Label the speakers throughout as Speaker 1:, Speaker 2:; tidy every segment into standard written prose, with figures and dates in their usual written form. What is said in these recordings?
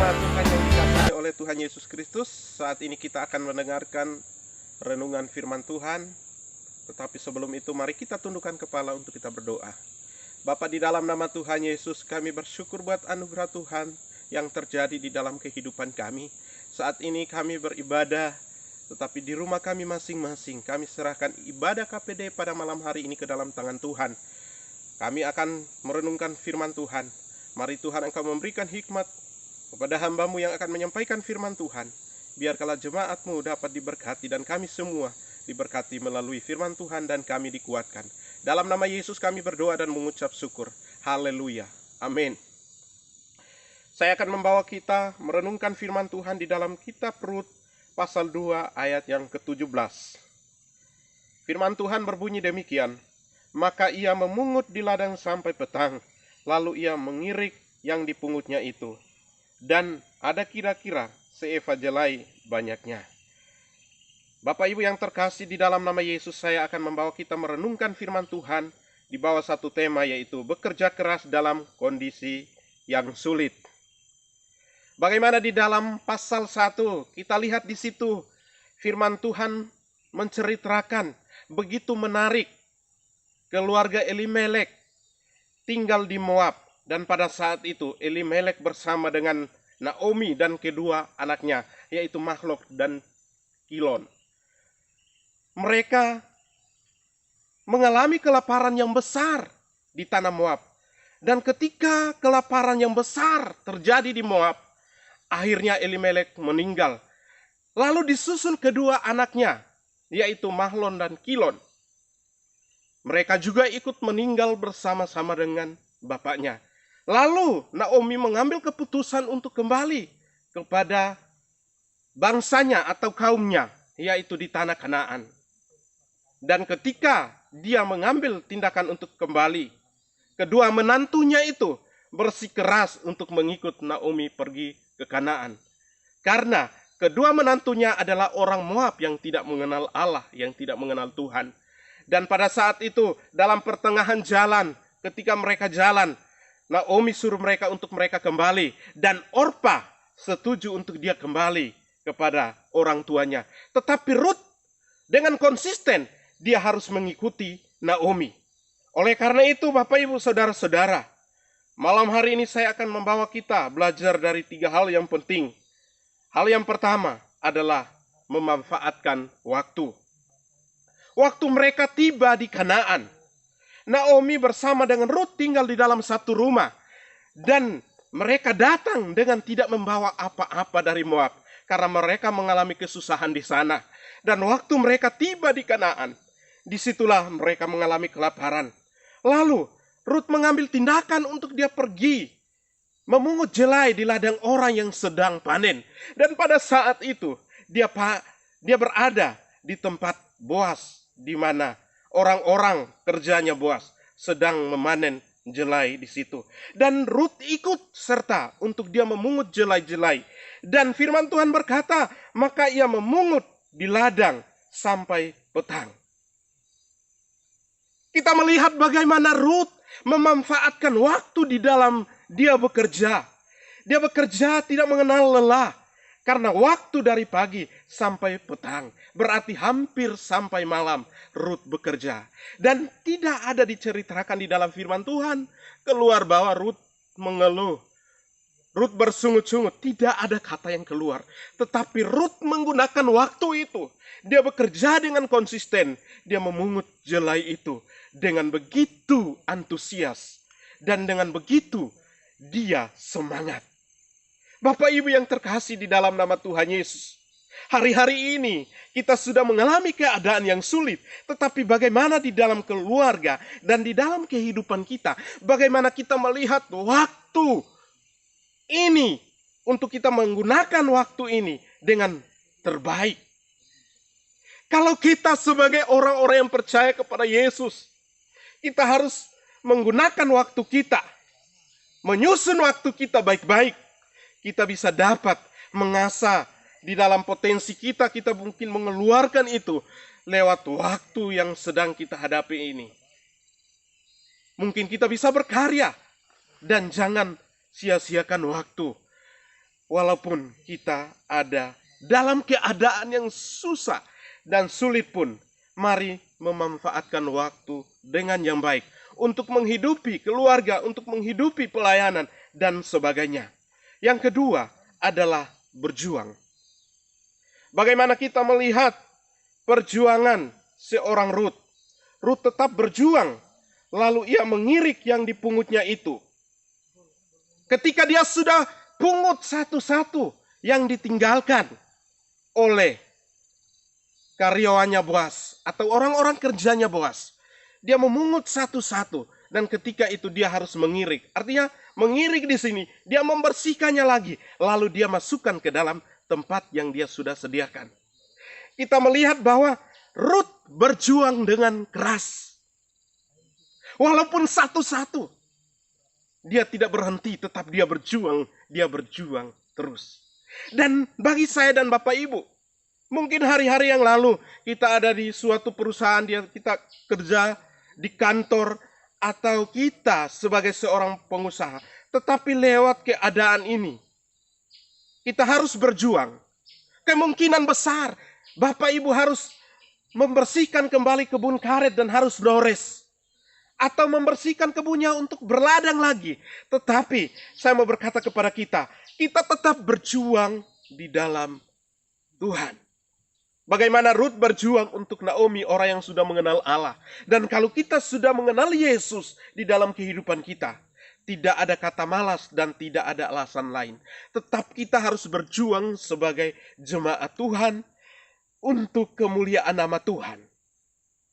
Speaker 1: Jemaat Tuhan yang dikasihi oleh Tuhan Yesus Kristus, saat ini kita akan mendengarkan renungan firman Tuhan. Tetapi sebelum itu mari kita tundukkan kepala untuk kita berdoa. Bapa, di dalam nama Tuhan Yesus, kami bersyukur buat anugerah Tuhan yang terjadi di dalam kehidupan kami. Saat ini kami beribadah, tetapi di rumah kami masing-masing kami serahkan ibadah KPD pada malam hari ini ke dalam tangan Tuhan. Kami akan merenungkan firman Tuhan. Mari Tuhan Engkau memberikan hikmat kepada hamba-Mu yang akan menyampaikan firman Tuhan. Biarkanlah jemaat-Mu dapat diberkati dan kami semua diberkati melalui firman Tuhan dan kami dikuatkan. Dalam nama Yesus kami berdoa dan mengucap syukur. Haleluya. Amin. Saya akan membawa kita merenungkan firman Tuhan di dalam kitab Rut pasal 2 ayat yang ke-17. Firman Tuhan berbunyi demikian. Maka ia memungut di ladang sampai petang, lalu ia mengirik yang dipungutnya itu. Dan ada kira-kira seeva jelai banyaknya. Bapak Ibu yang terkasih, di dalam nama Yesus saya akan membawa kita merenungkan firman Tuhan di bawah satu tema, yaitu bekerja keras dalam kondisi yang sulit. Bagaimana di dalam pasal 1 kita lihat di situ firman Tuhan menceritakan begitu menarik keluarga Elimelek tinggal di Moab, dan pada saat itu Elimelek bersama dengan Naomi dan kedua anaknya, yaitu Mahlon dan Kilon. Mereka mengalami kelaparan yang besar di tanah Moab. Dan ketika kelaparan yang besar terjadi di Moab, akhirnya Elimelek meninggal. Lalu disusul kedua anaknya, yaitu Mahlon dan Kilon. Mereka juga ikut meninggal bersama-sama dengan bapaknya. Lalu Naomi mengambil keputusan untuk kembali kepada bangsanya atau kaumnya, yaitu di tanah Kanaan. Dan ketika dia mengambil tindakan untuk kembali, kedua menantunya itu bersikeras untuk mengikut Naomi pergi ke Kanaan. Karena kedua menantunya adalah orang Moab yang tidak mengenal Allah, yang tidak mengenal Tuhan. Dan pada saat itu dalam pertengahan jalan, ketika mereka jalan, Naomi suruh mereka untuk mereka kembali. Dan Orpa setuju untuk dia kembali kepada orang tuanya. Tetapi Rut dengan konsisten dia harus mengikuti Naomi. Oleh karena itu Bapak Ibu Saudara-saudara, malam hari ini saya akan membawa kita belajar dari 3 hal yang penting. Hal yang pertama adalah memanfaatkan waktu. Waktu mereka tiba di Kanaan, Naomi bersama dengan Rut tinggal di dalam satu rumah. Dan mereka datang dengan tidak membawa apa-apa dari Moab, karena mereka mengalami kesusahan di sana. Dan waktu mereka tiba di Kanaan, disitulah mereka mengalami kelaparan. Lalu Rut mengambil tindakan untuk dia pergi memungut jelai di ladang orang yang sedang panen. Dan pada saat itu dia berada di tempat Boas, di mana orang-orang kerjanya Boas sedang memanen jelai di situ. Dan Rut ikut serta untuk dia memungut jelai-jelai. Dan firman Tuhan berkata, maka ia memungut di ladang sampai petang. Kita melihat bagaimana Rut memanfaatkan waktu di dalam dia bekerja. Dia bekerja tidak mengenal lelah. Karena waktu dari pagi sampai petang, berarti hampir sampai malam Rut bekerja. Dan tidak ada diceritakan di dalam firman Tuhan keluar bahwa Rut mengeluh, Rut bersungut-sungut. Tidak ada kata yang keluar. Tetapi Rut menggunakan waktu itu. Dia bekerja dengan konsisten. Dia memungut jelai itu dengan begitu antusias. Dan dengan begitu dia semangat. Bapak Ibu yang terkasih di dalam nama Tuhan Yesus, hari-hari ini kita sudah mengalami keadaan yang sulit. Tetapi bagaimana di dalam keluarga dan di dalam kehidupan kita, bagaimana kita melihat waktu ini untuk kita menggunakan waktu ini dengan terbaik. Kalau kita sebagai orang-orang yang percaya kepada Yesus, kita harus menggunakan waktu kita, menyusun waktu kita baik-baik. Kita bisa dapat mengasah di dalam potensi kita, kita mungkin mengeluarkan itu lewat waktu yang sedang kita hadapi ini. Mungkin kita bisa berkarya dan jangan sia-siakan waktu. walaupun kita ada dalam keadaan yang susah dan sulit pun, mari memanfaatkan waktu dengan yang baik untuk menghidupi keluarga, untuk menghidupi pelayanan, dan sebagainya. Yang kedua adalah berjuang. Bagaimana kita melihat perjuangan seorang Rut? Rut tetap berjuang, lalu ia mengirik yang dipungutnya itu. Ketika dia sudah pungut satu-satu yang ditinggalkan oleh karyawannya Boas atau orang-orang kerjanya Boas, dia memungut satu-satu dan ketika itu dia harus mengirik. Artinya mengirik di sini, dia membersihkannya lagi, lalu dia masukkan ke dalam tempat yang dia sudah sediakan. Kita melihat bahwa Rut berjuang dengan keras. Walaupun satu-satu, dia tidak berhenti, tetap dia berjuang terus. Dan bagi saya dan Bapak Ibu, mungkin hari-hari yang lalu kita ada di suatu perusahaan, kita kerja di kantor, atau kita sebagai seorang pengusaha. Tetapi lewat keadaan ini, kita harus berjuang. Kemungkinan besar Bapak Ibu harus membersihkan kembali kebun karet dan harus flores. Atau membersihkan kebunnya untuk berladang lagi. Tetapi saya mau berkata kepada kita tetap berjuang di dalam Tuhan. Bagaimana Rut berjuang untuk Naomi, orang yang sudah mengenal Allah. Dan kalau kita sudah mengenal Yesus di dalam kehidupan kita, tidak ada kata malas dan tidak ada alasan lain. Tetap kita harus berjuang sebagai jemaat Tuhan untuk kemuliaan nama Tuhan.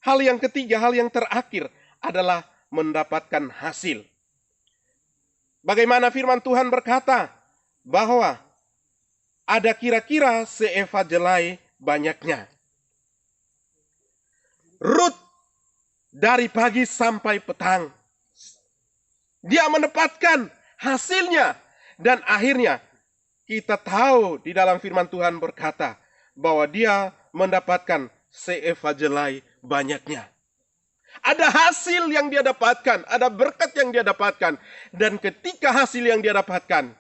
Speaker 1: Hal yang ketiga, hal yang terakhir adalah mendapatkan hasil. Bagaimana firman Tuhan berkata bahwa ada kira-kira seeva jelai banyaknya. Rut dari pagi sampai petang, dia mendapatkan hasilnya. Dan akhirnya kita tahu di dalam firman Tuhan berkata bahwa dia mendapatkan seeva jelai banyaknya. Ada hasil yang dia dapatkan, ada berkat yang dia dapatkan. Dan ketika hasil yang dia dapatkan,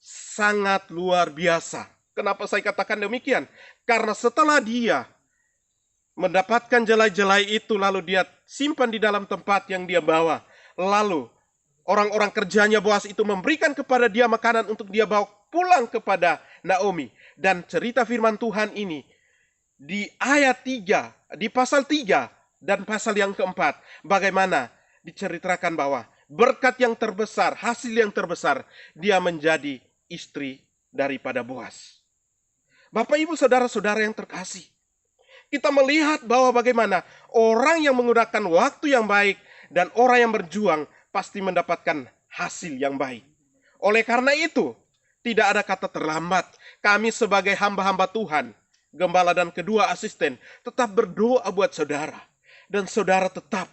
Speaker 1: sangat luar biasa. Kenapa saya katakan demikian? Karena setelah dia mendapatkan jelai-jelai itu, lalu dia simpan di dalam tempat yang dia bawa. Lalu orang-orang kerjanya Boas itu memberikan kepada dia makanan untuk dia bawa pulang kepada Naomi. Dan cerita firman Tuhan ini di ayat 3, di pasal 3, dan pasal yang keempat, bagaimana diceritakan bahwa berkat yang terbesar, hasil yang terbesar, dia menjadi istri daripada Boas. Bapak Ibu saudara-saudara yang terkasih, kita melihat bahwa bagaimana orang yang menggunakan waktu yang baik dan orang yang berjuang pasti mendapatkan hasil yang baik. Oleh karena itu, tidak ada kata terlambat. Kami sebagai hamba-hamba Tuhan, gembala dan kedua asisten, tetap berdoa buat saudara. Dan saudara tetap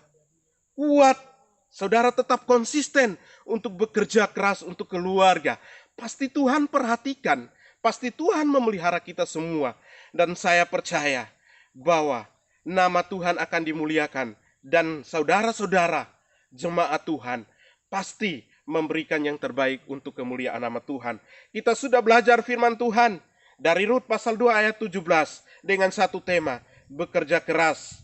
Speaker 1: kuat, saudara tetap konsisten untuk bekerja keras untuk keluarga. Pasti Tuhan perhatikan, pasti Tuhan memelihara kita semua. Dan saya percaya bahwa nama Tuhan akan dimuliakan. Dan saudara-saudara jemaat Tuhan pasti memberikan yang terbaik untuk kemuliaan nama Tuhan. Kita sudah belajar firman Tuhan dari Rut pasal 2 ayat 17 dengan satu tema, bekerja keras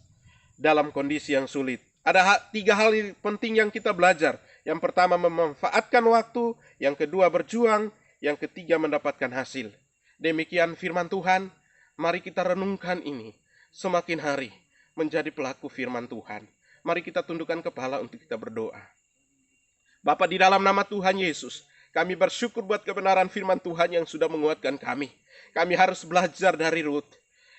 Speaker 1: dalam kondisi yang sulit. Ada 3 hal penting yang kita belajar. Yang pertama memanfaatkan waktu, yang kedua berjuang, yang ketiga mendapatkan hasil. Demikian firman Tuhan, mari kita renungkan ini. Semakin hari menjadi pelaku firman Tuhan. Mari kita tundukkan kepala untuk kita berdoa. Bapa, di dalam nama Tuhan Yesus, kami bersyukur buat kebenaran firman Tuhan yang sudah menguatkan kami. Kami harus belajar dari Rut.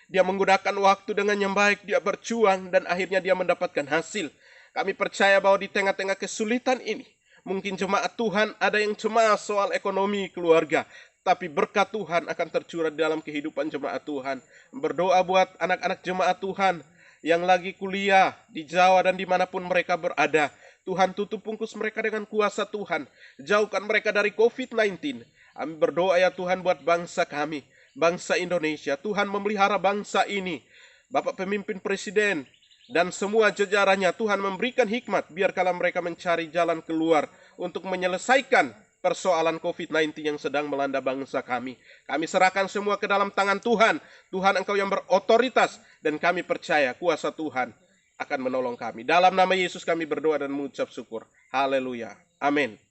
Speaker 1: Dia menggunakan waktu dengan yang baik, dia berjuang dan akhirnya dia mendapatkan hasil. Kami percaya bahwa di tengah-tengah kesulitan ini, mungkin jemaat Tuhan ada yang cemas soal ekonomi keluarga, tapi berkat Tuhan akan tercurah dalam kehidupan jemaat Tuhan. Berdoa buat anak-anak jemaat Tuhan yang lagi kuliah di Jawa dan dimanapun mereka berada. Tuhan tutup bungkus mereka dengan kuasa Tuhan. Jauhkan mereka dari COVID-19. Kami berdoa ya Tuhan buat bangsa kami, bangsa Indonesia. Tuhan memelihara bangsa ini. Bapak pemimpin presiden dan semua jajarannya, Tuhan memberikan hikmat biarkala mereka mencari jalan keluar untuk menyelesaikan persoalan COVID-19 yang sedang melanda bangsa kami. Kami serahkan semua ke dalam tangan Tuhan. Tuhan, Engkau yang berotoritas, dan kami percaya kuasa Tuhan akan menolong kami. Dalam nama Yesus kami berdoa dan mengucap syukur. Haleluya. Amin.